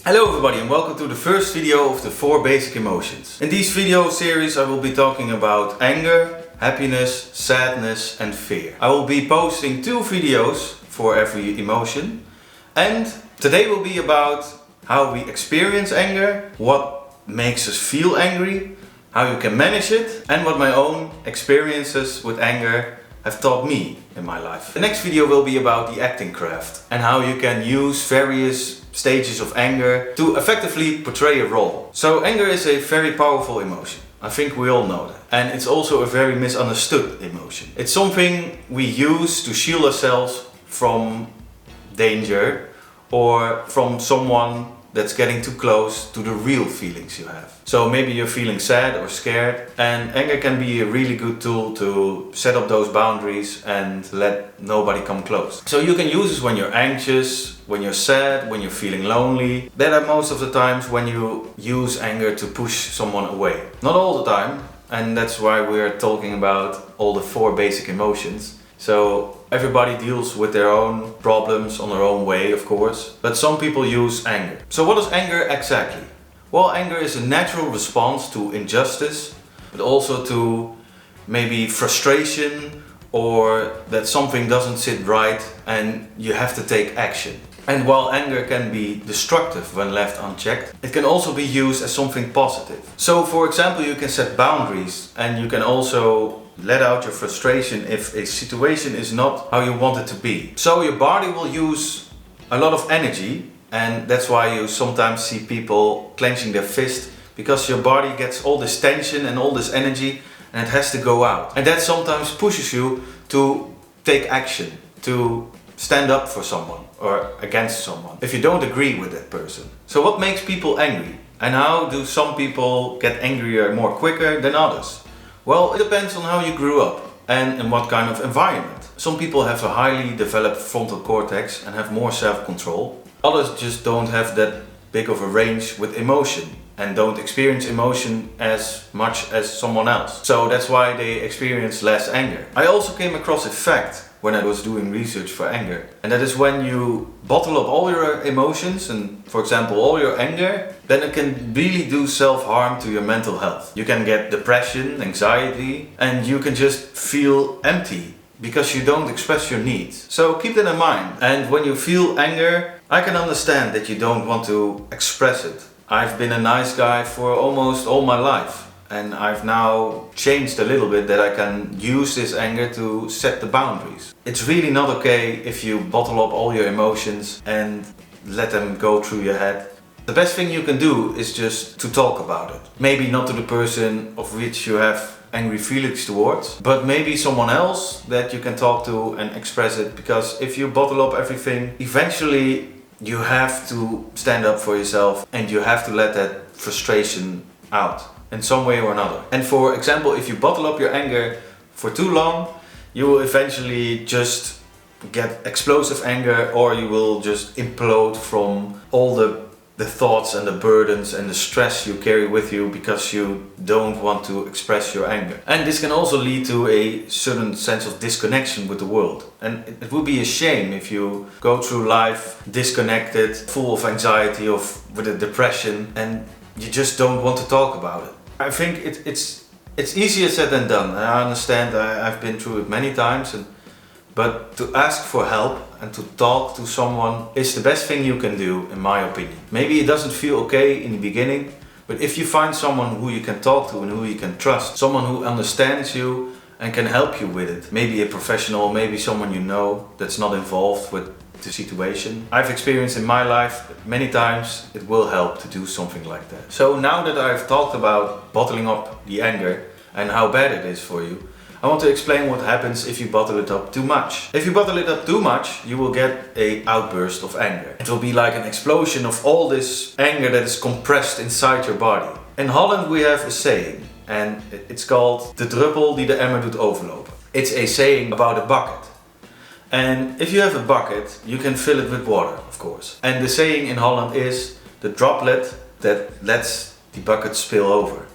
Hello everybody and welcome to the first video of the 4 basic emotions. In this video series I will be talking about anger, happiness, sadness and fear. I will be posting 2 videos for every emotion, and today will be about how we experience anger, what makes us feel angry, how you can manage it, and what my own experiences with anger have taught me in my life. The next video will be about the acting craft and how you can use various stages of anger to effectively portray a role. So anger is a very powerful emotion. I think we all know that. And it's also a very misunderstood emotion. It's something we use to shield ourselves from danger or from someone that's getting too close to the real feelings you have. So maybe you're feeling sad or scared, and anger can be a really good tool to set up those boundaries and let nobody come close. So you can use this when you're anxious, when you're sad, when you're feeling lonely. That are most of the times when you use anger to push someone away. Not all the time, and that's why we're talking about all the 4 basic emotions. So everybody deals with their own problems on their own way, of course, but some people use anger. So what is anger exactly? Well, anger is a natural response to injustice, but also to maybe frustration or that something doesn't sit right and you have to take action. And while anger can be destructive when left unchecked, it can also be used as something positive. So for example, you can set boundaries and you can also let out your frustration if a situation is not how you want it to be. So your body will use a lot of energy, and that's why you sometimes see people clenching their fist, because your body gets all this tension and all this energy and it has to go out. And that sometimes pushes you to take action, to stand up for someone or against someone if you don't agree with that person. So what makes people angry? And how do some people get angrier more quicker than others? Well, it depends on how you grew up and in what kind of environment. Some people have a highly developed frontal cortex and have more self-control. Others just don't have that big of a range with emotion and don't experience emotion as much as someone else. So that's why they experience less anger. I also came across a fact when I was doing research for anger, and that is when you bottle up all your emotions and, for example, all your anger, then it can really do self-harm to your mental health. You can get depression, anxiety, and you can just feel empty because you don't express your needs. So keep that in mind. And when you feel anger, I can understand that you don't want to express it. I've been a nice guy for almost all my life. And I've now changed a little bit that I can use this anger to set the boundaries. It's really not okay if you bottle up all your emotions and let them go through your head. The best thing you can do is just to talk about it. Maybe not to the person of which you have angry feelings towards, but maybe someone else that you can talk to and express it. Because if you bottle up everything, eventually you have to stand up for yourself and you have to let that frustration out in some way or another. And for example, if you bottle up your anger for too long, you will eventually just get explosive anger, or you will just implode from all the thoughts and the burdens and the stress you carry with you because you don't want to express your anger. And this can also lead to a certain sense of disconnection with the world. And it would be a shame if you go through life disconnected, full of anxiety, with a depression, and you just don't want to talk about it. I think it's easier said than done. I understand, I've been through it many times, but to ask for help and to talk to someone is the best thing you can do, in my opinion. Maybe it doesn't feel okay in the beginning, but if you find someone who you can talk to and who you can trust, someone who understands you and can help you with it, maybe a professional, maybe someone you know that's not involved with the situation. I've experienced in my life many times it will help to do something like that. So now that I've talked about bottling up the anger and how bad it is for you, I want to explain what happens if you bottle it up too much. If you bottle it up too much, you will get an outburst of anger. It will be like an explosion of all this anger that is compressed inside your body. In Holland we have a saying, and it's called de druppel die de emmer doet overlopen. It's a saying about a bucket. And if you have a bucket, you can fill it with water, of course. And the saying in Holland is the droplet that lets the bucket spill over.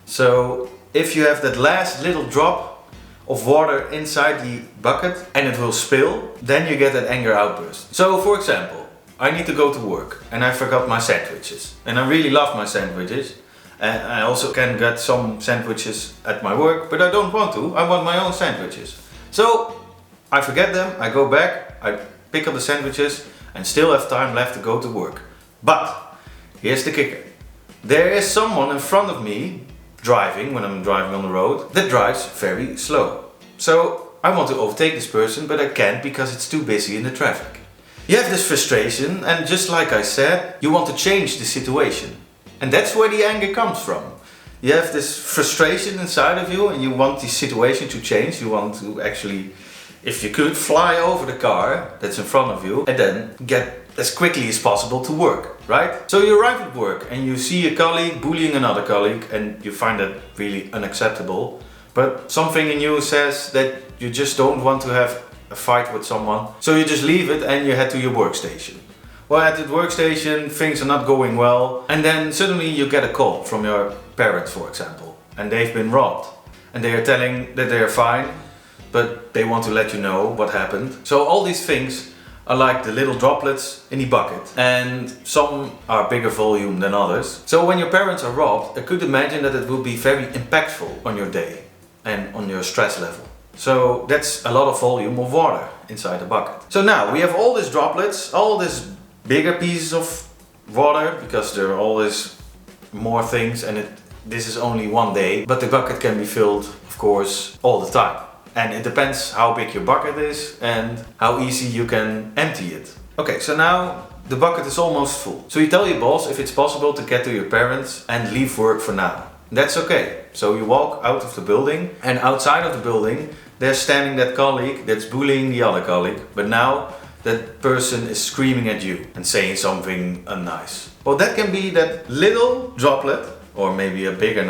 So if you have that last little drop of water inside the bucket and it will spill, then you get that anger outburst. So for example, I need to go to work and I forgot my sandwiches. And I really love my sandwiches. And I also can get some sandwiches at my work, but I don't want to. I want my own sandwiches. So I forget them, I go back, I pick up the sandwiches and still have time left to go to work. But here's the kicker. There is someone in front of me driving, when I'm driving on the road, that drives very slow. So I want to overtake this person, but I can't because it's too busy in the traffic. You have this frustration, and just like I said, you want to change the situation. And that's where the anger comes from. You have this frustration inside of you and you want the situation to change. You want to actually, if you could, fly over the car that's in front of you and then get as quickly as possible to work, right? So you arrive at work and you see a colleague bullying another colleague and you find that really unacceptable. But something in you says that you just don't want to have a fight with someone. So you just leave it and you head to your workstation. Well, at the workstation things are not going well and then suddenly you get a call from your parents, for example, and they've been robbed and they are telling that they are fine, but they want to let you know what happened. So all these things are like the little droplets in the bucket, and some are bigger volume than others. So when your parents are robbed, I could imagine that it will be very impactful on your day and on your stress level. So that's a lot of volume of water inside the bucket. So now we have all these droplets, all these bigger pieces of water, because there are always more things, and this is only one day, but the bucket can be filled, of course, all the time. And it depends how big your bucket is and how easy you can empty it. Okay, so now the bucket is almost full. So you tell your boss if it's possible to get to your parents and leave work for now. That's okay. So you walk out of the building, and outside of the building there's standing that colleague that's bullying the other colleague, but now that person is screaming at you and saying something unnice. Well, that can be that little droplet, or maybe a bigger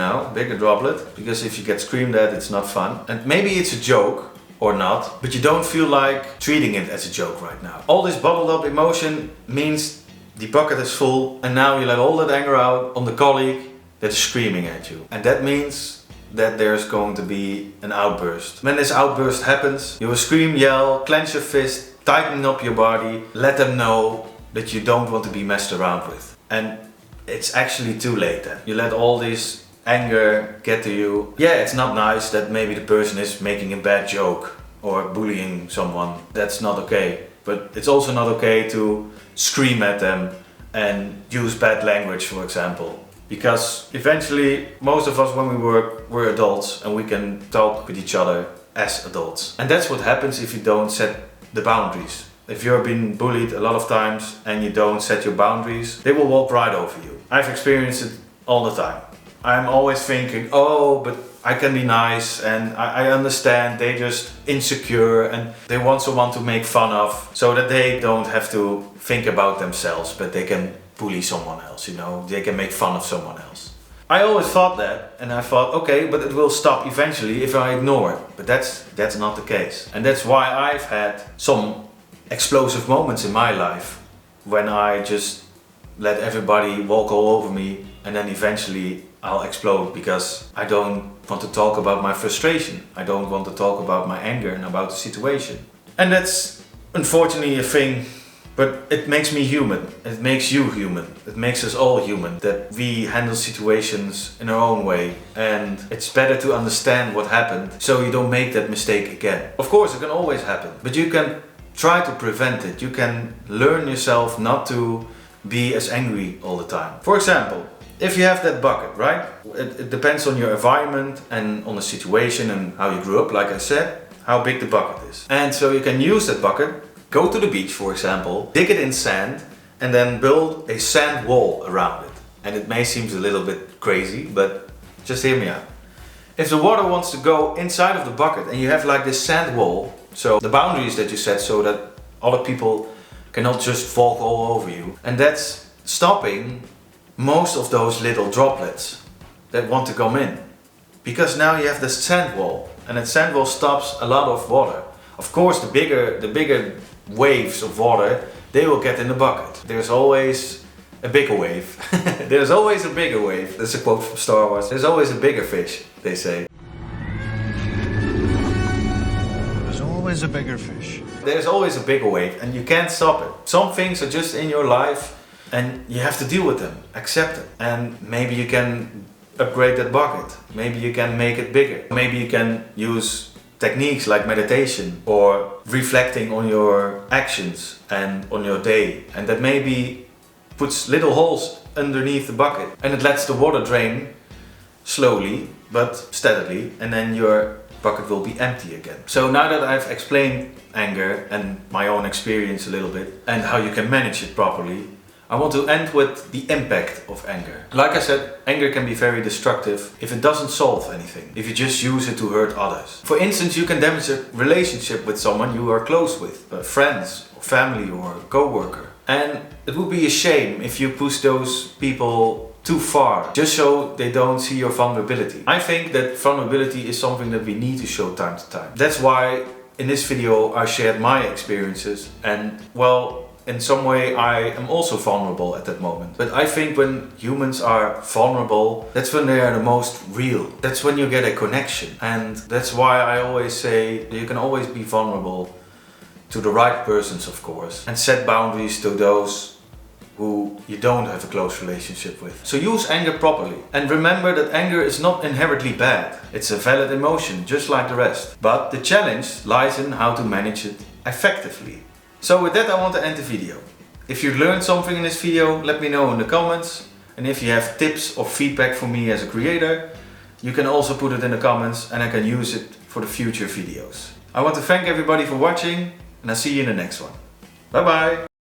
droplet, because if you get screamed at, it's not fun. And maybe it's a joke or not, but you don't feel like treating it as a joke right now. All this bottled up emotion means the bucket is full, and now you let all that anger out on the colleague that is screaming at you. And that means that there's going to be an outburst. When this outburst happens, you will scream, yell, clench your fist, tighten up your body, let them know that you don't want to be messed around with. And it's actually too late then. You let all this anger get to you. Yeah, it's not nice that maybe the person is making a bad joke or bullying someone. That's not okay. But it's also not okay to scream at them and use bad language, for example. Because eventually, most of us when we work, we're adults and we can talk with each other as adults. And that's what happens if you don't set the boundaries. If you're being bullied a lot of times and you don't set your boundaries, they will walk right over you. I've experienced it all the time. I'm always thinking, oh, but I can be nice and I understand they're just insecure and they want someone to make fun of so that they don't have to think about themselves, but they can bully someone else, you know, they can make fun of someone else. I always thought that, and I thought, okay, but it will stop eventually if I ignore it. But that's not the case. And that's why I've had some explosive moments in my life when I just let everybody walk all over me, and then eventually I'll explode because I don't want to talk about my frustration. I don't want to talk about my anger and about the situation. And that's unfortunately a thing. But it makes me human, it makes you human, it makes us all human, that we handle situations in our own way, and it's better to understand what happened so you don't make that mistake again. Of course it can always happen, but you can try to prevent it. You can learn yourself not to be as angry all the time. For example, if you have that bucket, right? It depends on your environment and on the situation and how you grew up, like I said, how big the bucket is. And so you can use that bucket. Go to the beach, for example, dig it in sand and then build a sand wall around it. And it may seem a little bit crazy, but just hear me out. If the water wants to go inside of the bucket and you have like this sand wall, so the boundaries that you set so that other people cannot just walk all over you, and that's stopping most of those little droplets that want to come in. Because now you have this sand wall, and that sand wall stops a lot of water. Of course, the bigger waves of water, they will get in the bucket. There's always a bigger wave. There's always a bigger wave. That's a quote from Star Wars. There's always a bigger fish, they say. There's always always a bigger fish. There's always a bigger wave and you can't stop it. Some things are just in your life and you have to deal with them, accept it. And maybe you can upgrade that bucket. Maybe you can make it bigger. Maybe you can use techniques like meditation or reflecting on your actions and on your day. And that maybe puts little holes underneath the bucket and it lets the water drain slowly but steadily, and then your bucket will be empty again. So now that I've explained anger and my own experience a little bit and how you can manage it properly, I want to end with the impact of anger. Like I said, anger can be very destructive if it doesn't solve anything, if you just use it to hurt others. For instance, you can damage a relationship with someone you are close with, friends, or family, or a co-worker. And it would be a shame if you push those people too far, just so they don't see your vulnerability. I think that vulnerability is something that we need to show time to time. That's why in this video I shared my experiences, and well, in some way I am also vulnerable at that moment. But I think when humans are vulnerable, that's when they are the most real. That's when you get a connection. And that's why I always say that you can always be vulnerable to the right persons, of course, and set boundaries to those who you don't have a close relationship with. So use anger properly. And remember that anger is not inherently bad. It's a valid emotion, just like the rest. But the challenge lies in how to manage it effectively. So with that I want to end the video. If you learned something in this video, let me know in the comments. And if you have tips or feedback for me as a creator, you can also put it in the comments and I can use it for the future videos. I want to thank everybody for watching and I'll see you in the next one. Bye bye!